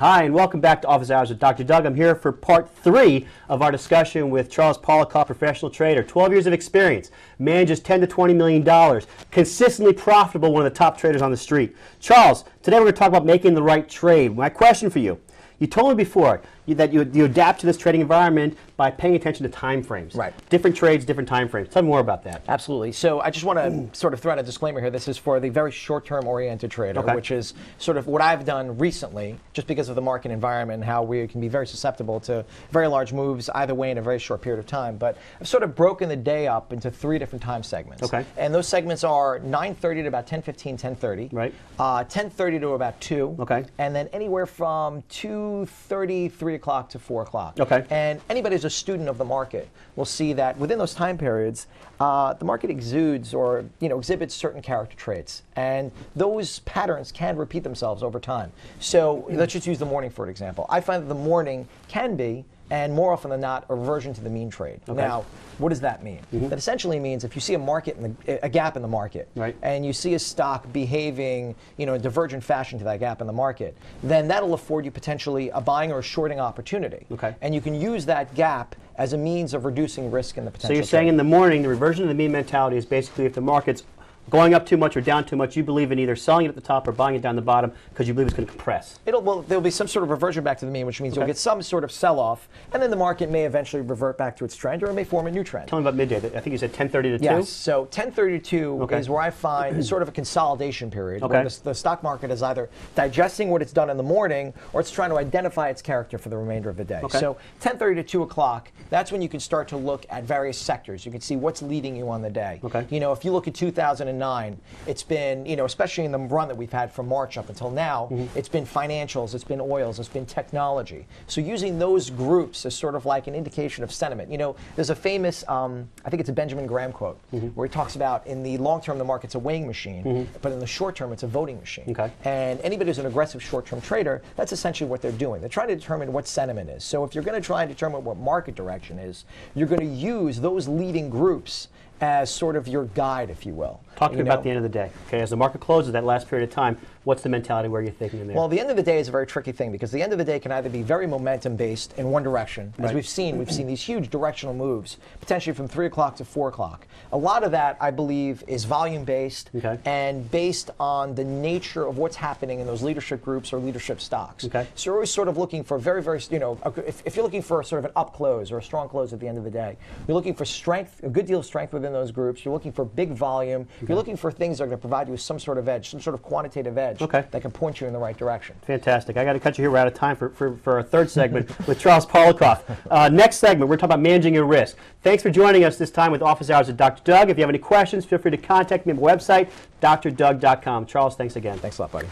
Hi, and welcome back to Office Hours with Dr. Doug. I'm here for part 3 of our discussion with Charles Poliacof, professional trader. 12 years of experience, manages $10 to $20 million, consistently profitable, one of the top traders on the street. Charles, today we're going to talk about making the right trade. My question for you, you told me before that you adapt to this trading environment by paying attention to time frames. Right. Different trades, different time frames. Tell me more about that. Absolutely. So I just want to sort of throw out a disclaimer here. This is for the very short-term oriented trader, which is sort of what I've done recently, just because of the market environment and how we can be very susceptible to very large moves either way in a very short period of time. But I've sort of broken the day up into 3 different time segments. Okay. And those segments are 9:30 to about 10:15, 10:30. Right. 10:30 to about 2. Okay. And then anywhere from 2:30, 3 o'clock to 4 o'clock. Okay. And anybody who's a student of the market will see that within those time periods, the market exudes or exhibits certain character traits, and those patterns can repeat themselves over time. So let's just use the morning for an example. I find that the morning can be, and more often than not, a reversion to the mean trade. Okay. Now, what does that mean? That essentially means if you see a market, a gap in the market, right, and you see a stock behaving in a divergent fashion to that gap in the market, then that'll afford you potentially a buying or a shorting opportunity. Okay. And you can use that gap as a means of reducing risk in the potential. So you're saying in the morning, the reversion to the mean mentality is basically if the market's going up too much or down too much, you believe in either selling it at the top or buying it down the bottom because you believe it's going to compress. Well, there'll be some sort of reversion back to the mean, which means you'll get some sort of sell-off, and then the market may eventually revert back to its trend, or it may form a new trend. Tell me about midday. I think you said 10:30 to 2? Yes, so 10:30 to 2 is where I find sort of a consolidation period, where the stock market is either digesting what it's done in the morning, or it's trying to identify its character for the remainder of the day. So 10:30 to 2 o'clock, that's when you can start to look at various sectors. You can see what's leading you on the day. If you look at 2009, it's been, especially in the run that we've had from March up until now, it's been financials, it's been oils, it's been technology. So using those groups as sort of like an indication of sentiment. There's a famous, I think it's a Benjamin Graham quote, where he talks about in the long term the market's a weighing machine, but in the short term it's a voting machine. And anybody who's an aggressive short term trader, that's essentially what they're doing. They're trying to determine what sentiment is. So if you're going to try and determine what market direction is, you're going to use those leading groups as sort of your guide, if you will. Talk to me about the end of the day. As the market closes, that last period of time, what's the mentality where you're thinking in there? Well, the end of the day is a very tricky thing because the end of the day can either be very momentum-based in one direction, as we've seen these huge directional moves, potentially from 3 o'clock to 4 o'clock. A lot of that, I believe, is volume-based and based on the nature of what's happening in those leadership groups or leadership stocks. So you're always sort of looking for very, very, if you're looking for sort of an up close or a strong close at the end of the day, you're looking for strength, a good deal of strength within those groups. You're looking for big volume. You're looking for things that are going to provide you with some sort of edge, some sort of quantitative edge that can point you in the right direction. Fantastic. I got to cut you here. We're out of time for our third segment with Charles Poliacof. Next segment, we're talking about managing your risk. Thanks for joining us this time with Office Hours with Dr. Doug. If you have any questions, feel free to contact me at my website, dr.doug.com. Charles, thanks again. Thanks a lot, buddy.